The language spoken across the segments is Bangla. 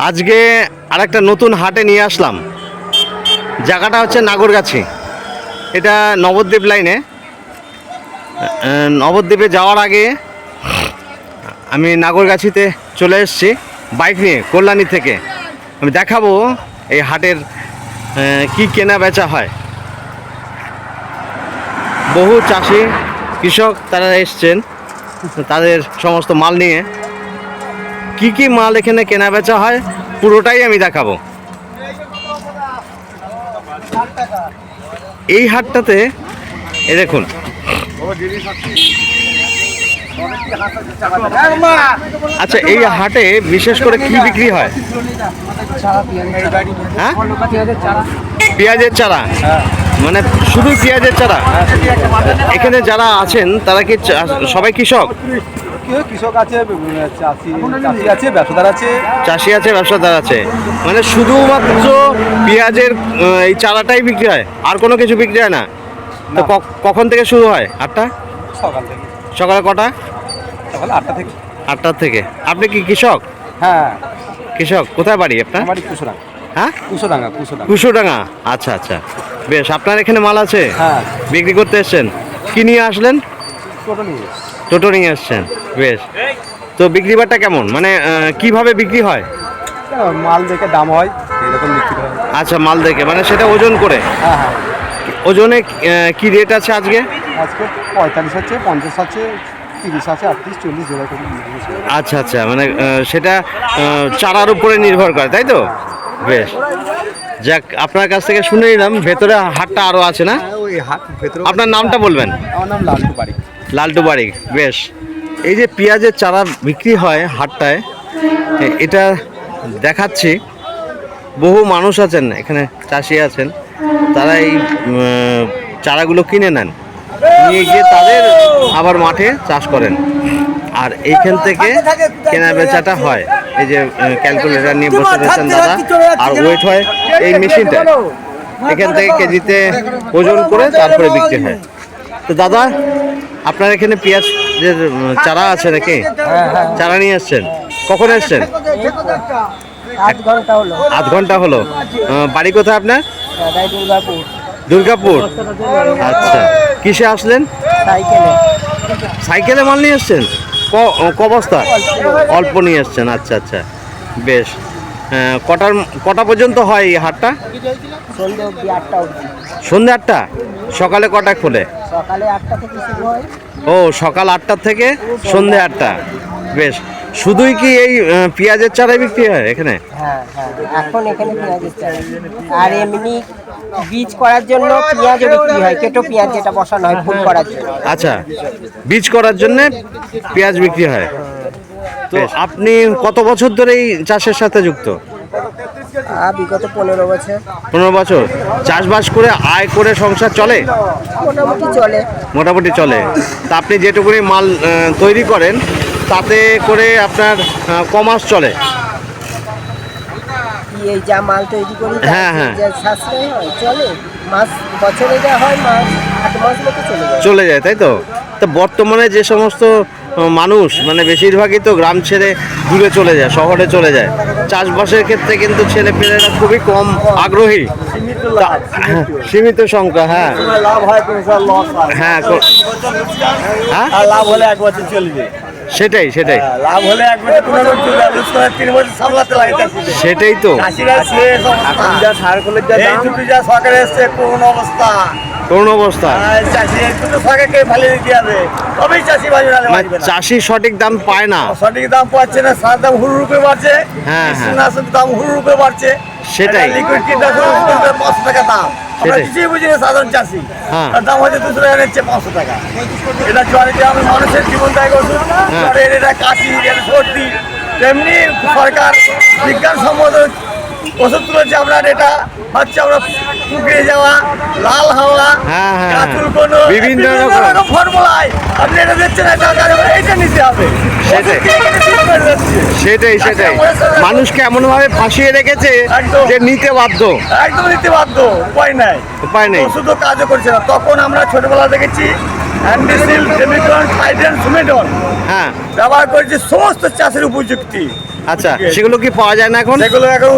আজকে আরেকটা নতুন হাটে নিয়ে আসলাম। জায়গাটা হচ্ছে নাগরগাছি, এটা নবদ্বীপ লাইনে। নবদ্বীপে যাওয়ার আগে আমি নাগরগাছিতে চলে এসেছি বাইক নিয়ে কল্যাণী থেকে। আমি দেখাবো এই হাটের কি কেনা বেচা হয়। বহু চাষি কৃষক তারা এসছেন, তাদের সমস্ত মাল নিয়ে। কি কি মাল এখানে কেনা বেচা হয় পুরোটাই আমি দেখাবো। এই হাটটাতে এই দেখুন, আচ্ছা এই হাটে বিশেষ করে কি বিক্রি হয়? হ্যাঁ, পেঁয়াজের চারা, মানে শুধু পেঁয়াজের চারা। এখানে যারা আছেন তারা কি সবাই কৃষক? কৃষক আছে, চাষি আছে, ব্যবসাদার আছে। চাষি আছে, ব্যবসাদার আছে, মানে শুধুমাত্র পেঁয়াজের এই চারাটাই বিক্রি হয়, আর কোনো কিছু বিক্রি হয় না? তো কখন থেকে শুরু হয় হাটটা? সকাল থেকে। সকালে কটা? সকালে 8টা থেকে। 8টা থেকে। আপনি কি কৃষক? হ্যাঁ, কৃষক। কোথায় বাড়ি আপনার? বাড়ি কুশোডাঙ্গা। হ্যাঁ, কুশোডাঙ্গা। কুশোডাঙ্গা। আচ্ছা আচ্ছা, বেশ। আপনার এখানে মাল আছে? হ্যাঁ। বিক্রি করতে এসছেন? কি নিয়ে আসলেন? টোটো নিয়ে। টোটো নিয়ে আসছেন, বেশ। তো বিক্রি বাট্টা কেমন, মানে কিভাবে বিক্রি হয়? মাল দেখে দাম হয়, এরকম বিক্রি হয়। আচ্ছা, মাল দেখে, মানে সেটা ওজন করে? হ্যাঁ হ্যাঁ। ওজনে কি রেট আছে আজকে? আজকে 45 আছে, 50 আছে, 30 আছে, 38, 40 যেরকম। আচ্ছা আচ্ছা, মানে সেটা চারার উপরে নির্ভর করে, তাই তো? বেশ, যাক, আপনার কাছ থেকে শুনে নিলাম। ভেতরে হাটটা আরও আছে না? ওই হাট ভেতরে। আপনার নামটা বলবেন? আমার নাম লালটু বাড়ি। লালটু বাড়ি, বেশ। এই যে পেঁয়াজের চারা বিক্রি হয় হাটটায়, এটা দেখাচ্ছি। বহু মানুষ আছেন এখানে, চাষি আছেন, তারা এই চারাগুলো কিনে নেন, নিয়ে গিয়ে তাদের আবার মাঠে চাষ করেন, আর এইখান থেকে কেনা বেচাটা হয়। এই যে ক্যালকুলেটর নিয়ে বসে রয়েছেন দাদা, আর ওয়েট হয় এই মেশিনটা। এখান থেকে কেজিতে ওজন করে তারপরে বিক্রি হয়। তো দাদা, আপনার এখানে পেঁয়াজের চারা আছে নাকি? চারা নিয়ে এসছেন? কখন এসছেন? 8 ঘন্টা হলো। 8 ঘন্টা হলো। বাড়ি কোথায় আপনার? দুর্গাপুর। দুর্গাপুর। আচ্ছা, কিসে আসলেন? সাইকেলে। সাইকেলে মাল নিয়ে এসছেন? ক বস্তা? অল্প নিয়ে এসছেন। আচ্ছা আচ্ছা, বেশ। কটা পর্যন্ত হয় এই হাটটা? সন্ধ্যে অবধি, 8টা অবধি। সন্ধ্যে 8টা? সকালে কটা খোলে? সকালে 8টা থেকে শুরু হয়। ও, সকাল 8টা থেকে সন্ধ্যে 8টা, বেশ। শুধুই কি এই পেঁয়াজের চারাই বিক্রি হয় এখানে? হ্যাঁ হ্যাঁ, এখন এখানে পেঁয়াজের চারা, আর এমনি বীজ করার জন্য পেঁয়াজও বিক্রি হয়, কেটো পেঁয়াজ যেটা বসানো হয় ফুল করার জন্য। আচ্ছা, বীজ করার জন্যে পেঁয়াজ বিক্রি হয়। তো আপনি কত বছর ধরে এই চাষের সাথে যুক্ত? বিগত 15 বছর। 15 বছর। চাষবাস করে আয় করে সংসার চলে? মোটামুটি চলে। মোটামুটি চলে। তা আপনি যেটুকুনি মাল তৈরি করেন, তাতে করে আপনার কমাস চলে? এই যা মাল তৈরি করি, হ্যাঁ হ্যাঁ, যা সাশ্রয় হয় চলে। মাস বছরে যা হয়, মাস 8 মাস মতো চলে যায়, তাই তো? তা বর্তমানে যে সমস্ত মানুষ, মানে বেশিরভাগই তো গ্রাম ছেড়ে দূরে চলে যায়, শহরে চলে যায়। চাষবাসের ক্ষেত্রে কিন্তু ছেলেপেলেরা খুবই কম আগ্রহী, সীমিত সংখ্যা। হ্যাঁ লাভ হয়, লস হয়। হ্যাঁ, আর লাভ হলে 1 বছর চলবে। সেটাই। লাভ হলে 1 বছর, 3 বছর সামলাতে লাগে। সেটাই তো। এখন যা সারগুলোর যা দাম, যা সরকার এসছে, করুণ অবস্থা। চাষি চাষি সঠিক দাম পায় না, সঠিক দাম পাচ্ছে না। সার দাম হুড়ুপে বাড়ছে, হ্যাঁ দাম হুড়ুপে বাড়ছে। সেটাই। লিকুইড কীটনাশক 500 টাকা দাম। আমরা কিছুই বুঝি না, সাধারণ চাষি। তার দাম হচ্ছে 200 টাকা, নিচ্ছে 500 টাকা। এটা জ্বরে আমি মানুষের জীবন দায়ী ওষুধ। জ্বরের এটা কাশি, এটা সর্দি, তেমনি সরকার বিজ্ঞানসম্মত ওষুধ তুলেছে। আপনার এটা হচ্ছে আমরা পুকুরে যাওয়া, লাল হাওয়া, বিভিন্ন রকম ফর্মুলায় আপনি এটা দিচ্ছেন, এটা নিতে হবে। সেটাই। মানুষকে এমন ভাবে ফাঁসিয়ে রেখেছে যে নিতে বাধ্য, একদম নিতে বাধ্য। উপায় নাই। ওষুধও কাজও করছে না। তখন আমরা ছোটবেলা দেখেছি অ্যান্ডিসিল, ডেমিটন, টাইটেন, সুমেটন হ্যাঁ ব্যবহার করেছি সমস্ত চাষের উপযুক্তি। আচ্ছা, সেগুলো কি পাওয়া যায় না এখন? সেগুলো এখন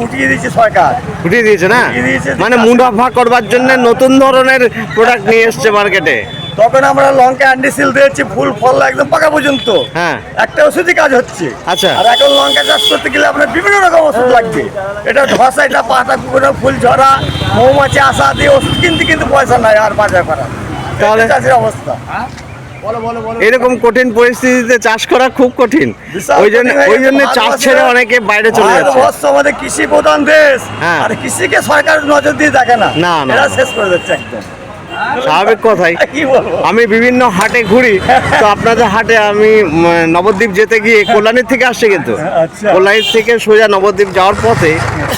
উঠিয়ে দিয়েছে সরকার। উঠিয়ে দিয়েছে না, উঠিয়ে দিয়েছে। মানে মুনাফা করবার জন্য নতুন ধরনের প্রোডাক্ট নিয়ে এসছে মার্কেটে। তখন আমরা লঙ্কা অ্যান্ডিসিল দিয়েছি ফুল ফল একদম পাকা পর্যন্ত, হ্যাঁ একটা ওষুধই কাজ হচ্ছে। আচ্ছা। আর এখন লঙ্কা চাষ করতে গেলে আপনার বিভিন্ন রকম ওষুধ লাগবে। এটা ধসা, এটা পাতা কুকুরে, ফুল ঝরা, মৌমাছি আসা দিয়ে ওষুধ কিনতে কিন্তু পয়সা নাই আর বাজার করা। তাহলে এই চাষের অবস্থা। এরকম কঠিন পরিস্থিতিতে চাষ করা খুব কঠিন, বিশাল ওই জন্য কঠিন হয়ে গেছে। চাষ ছেড়ে অনেকে বাইরে চলে যাচ্ছে। ভারতবর্ষ আমাদের কৃষি প্রধান দেশ, হ্যাঁ। আর কৃষিকে সরকার নজর দিয়ে দেখে না, না, না। এরা শেষ করে দিচ্ছে একদম। স্বাভাবিক কথাই। কি বলবো? আমি বিভিন্ন হাটে ঘুরি, তো আপনাদের হাটে আমি নবদ্বীপ যেতে গিয়ে কল্যাণীর থেকে আসছে, কিন্তু আচ্ছা। কল্যাণীর থেকে সোজা নবদ্বীপ যাওয়ার পথে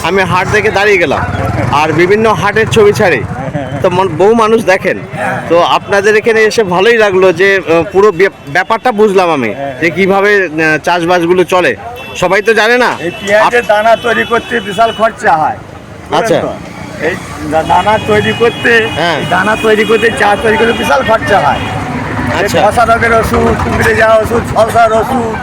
আমি হাট দেখে দাঁড়িয়ে গেলাম, আর বিভিন্ন হাটের ছবি ছাড়ি, তো বহু মানুষ দেখেন। তো আপনাদের এখানে এসে ভালোই লাগলো যে পুরো ব্যাপারটা বুঝলাম আমি, যে কিভাবে চাষবাসগুলো চলে। সবাই তো জানে না। এই পেঁয়াজের দানা তৈরি করতে বিশাল খরচা হয়। আচ্ছা। বুঝলেন তো? এই দানা তৈরি করতে, হ্যাঁ। দানা তৈরি করতে, চা তৈরি করতে বিশাল খরচা হয়। আচ্ছা। ধসা রোগের ওষুধ, কুমিরে যাওয়া ওষুধ, ঝলসার ওষুধ,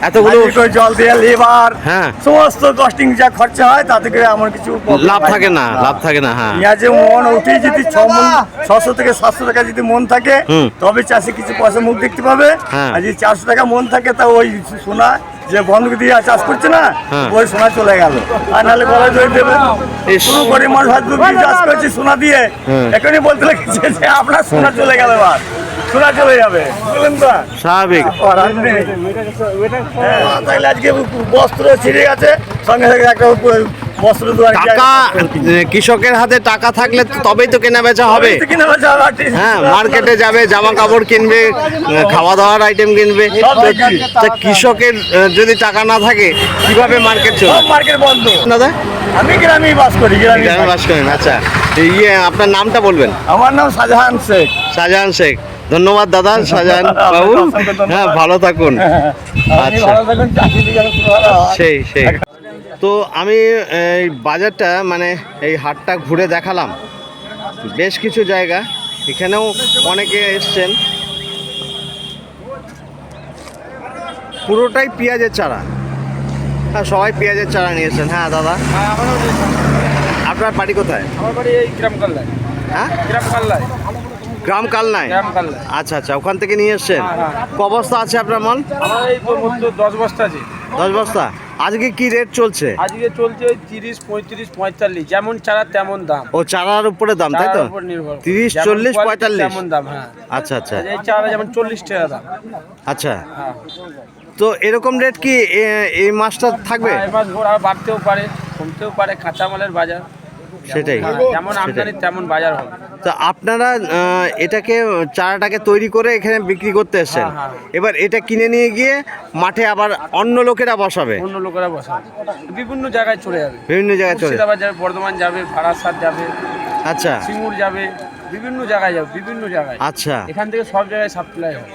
এতগুলো হাঁড়ি করে জল দিয়ে লেবার, হ্যাঁ। সমস্ত কস্টিং যা খরচা হয় তাতে করে আমার কিছু লাভ থাকে না, লাভ থাকে না। হ্যাঁ পেঁয়াজে মন উঠে যদি 600 থেকে 700 টাকা যদি মন থাকে, হুম। তবে চাষি কিছু পয়সা মুখ দেখতে পাবে। হ্যাঁ। আর যদি 400 টাকা মন থাকে, তা ওই সোনা যে বন্ধক দিয়ে চাষ করছে না, হ্যাঁ। ওই সোনা চলে গেল। আর নাহলে বলা জয় দেবে ইস। কোনো গরিব মানুষ হয়তো চাষ করছে সোনা দিয়ে, হ্যাঁ। এখনই বলতে লেগেছে যে আপনার সোনা চলে গেল, এবার সোনা চলে যাবে। বুঝলেন তো? স্বাভাবিক। করার নেই। হ্যাঁ, তাইলে আজকে বস্ত্র ছিঁড়ে গেছে, সঙ্গে সঙ্গে একটা বস্ত্র দোয়ার টাকা, কৃষকের হাতে টাকা থাকলে তবেই তো কেনা বেচা হবে। হ্যাঁ, মার্কেটে যাবে, জামা কাপড় কিনবে, খাওয়া দাওয়ার আইটেম কিনবে। সব বিক্রি। তা কৃষকের যদি টাকা না থাকে কিভাবে মার্কেট চলবে? মার্কেট বন্ধ। দাদা আমি গ্রামেই বাস করি, গ্রামে গ্রামে বাস করেন? আচ্ছা, আপনার নামটা বলবেন? আমার নাম শাহজাহান শেখ। শাহজাহান শেখ। ধন্যবাদ দাদা, শাহজাহান বাবু। অসংখ্য ধন্যবাদ। হ্যাঁ, ভালো থাকুন। আপনি আচ্ছা। ভালো থাকুন, চাকরি যেন খুব ভালো হয়। সেই তো আমি এই বাজারটা, মানে এই হাটটা ঘুরে দেখালাম বেশ কিছু জায়গা, এখানেও অনেকে এসছেন। পুরোটাই পেঁয়াজের চারা। হ্যাঁ, সবাই পেঁয়াজের চারা নিয়েছেন। হ্যাঁ দাদা, আপনার বাড়ি কোথায়? আমার বাড়ি এই গ্রাম কাল্লায়। হ্যাঁ, গ্রাম কাল্লায়। গ্রাম কালনায়। গ্রাম কাল্লায়। আচ্ছা আচ্ছা, ওখান থেকে নিয়ে এসছেন। হ্যাঁ। ক বস্তা আছে আপনার মাল? আমার এই তোর মধ্যে 10 বস্তা আছে। 10 বস্তা। আজকে কি রেট চলছে? আজকে চলছে ওই 30, 35, 45, যেমন চারা তেমন দাম। ও চারার উপরে দাম, তাই তো? চারার উপর নির্ভর করে। 30, যেমন 40, quality 45? তেমন দাম, হ্যাঁ। আচ্ছা আচ্ছা এই চারা যেমন 40 টাকা দাম। আচ্ছা। হ্যাঁ। তো এরকম রেট কি এই মাসটা থাকবে? এই মাস ভোর আর বাড়তেও পারে, কমতেও পারে, কাঁচামালের বাজার। সেটাই, হ্যাঁ, যেমন আমদানি তেমন বাজার হবে। তো আপনারা এটাকে, চারাটাকে তৈরি করে এখানে বিক্রি করতে এসেছেন। হ্যাঁ। এবার এটা কিনে নিয়ে গিয়ে মাঠে আবার অন্য লোকেরা বসাবে, অন্য লোকেরা বসাবে, বিভিন্ন জায়গায় চলে যাবে। বিভিন্ন জায়গায় চলে। মুর্শিদাবাদ যাবে, বর্ধমান যাবে, বারাসাত যাবে, আচ্ছা সিঙ্গুর যাবে, বিভিন্ন জায়গায় যাবে, বিভিন্ন জায়গায়। আচ্ছা, এখান থেকে সব জায়গায় সাপ্লাই হয়,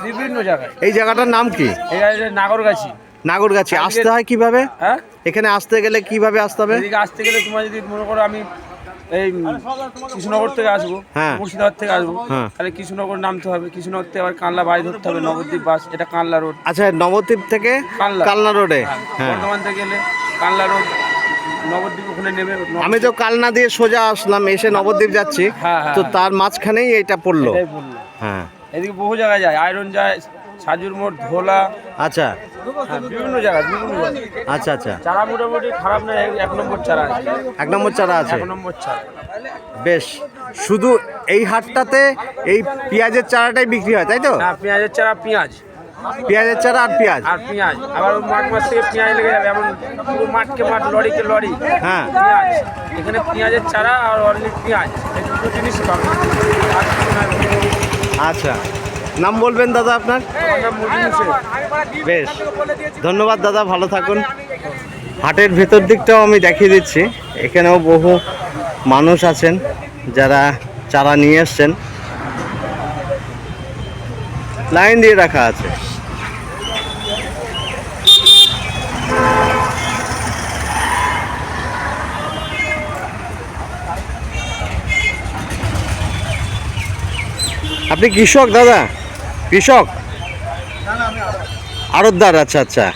বিভিন্ন জায়গায়। এই জায়গাটার নাম কি? এই নাগরগাছি। নাগরগাছি। আসতে হয় কিভাবে? হ্যাঁ, এখানে আসতে গেলে কিভাবে আসতে হবে? এদিকে আসতে গেলে তোমার যদি মনে করো আমি এই কৃষ্ণনগর থেকে আসবো, হ্যাঁ। মুর্শিদাবাদ থেকে আসবো, হ্যাঁ। তাহলে কৃষ্ণনগর নামতে হবে, কৃষ্ণনগর থেকে আবার কানলা বাড়ি ধরতে হবে, নবদ্বীপ বাস, এটা কানলা রোড। আচ্ছা, নবদ্বীপ থেকে কানলা। কালনা রোডে। হ্যাঁ, বর্ধমান থেকে গেলে কানলা রোড, নবদ্বীপ ওখানে নেমে আমি তো কালনা দিয়ে সোজা আসলাম, এসে নবদ্বীপ যাচ্ছি। হ্যাঁ, হ্যাঁ, তো হ্যাঁ। তার মাঝখানেই এটা পড়লো। এটাই বললো। হ্যাঁ, এদিকে বহু জায়গায় যায়, আয়রন যায়, সাজুর মোড়, ধোলা, আচ্ছা হ্যাঁ, বিভিন্ন জায়গায়, বিভিন্ন জায়গায়। আচ্ছা আচ্ছা। চারা মোটামুটি খারাপ না, 1 নম্বর চারা আছে। 1 নম্বর চারা আছে। 1 নম্বর চারা। বেশ, শুধু এই হাটটাতে এই পেঁয়াজের চারাটাই বিক্রি হয়, তাই তো? হ্যাঁ, পেঁয়াজের চারা, পেঁয়াজ পেঁয়াজের চারা আর পেঁয়াজ। আর পেঁয়াজ, আবার মাঘ মাস থেকে পেঁয়াজ লেগে যাবে, এমন পুরো মাঠকে মাঠ, লরিকে লরি। হ্যাঁ। পেঁয়াজ, এখানে পেঁয়াজের চারা আর অনলি পেঁয়াজ, এই দুটো জিনিস পাবে। আর কিছু না। আচ্ছা, নাম বলবেন দাদা আপনার? আমার নাম মজিদ হোসেন। বেশ, ধন্যবাদ দাদা, ভালো থাকুন। হাটের ভেতর দিকটাও আমি দেখিয়ে দিচ্ছি। এখানেও বহু মানুষ আছেন যারা চারা নিয়ে এসছেন, লাইন দিয়ে রাখা আছে। আপনি কৃষক দাদা? কৃষক? আড়তদার, আচ্ছা আচ্ছা।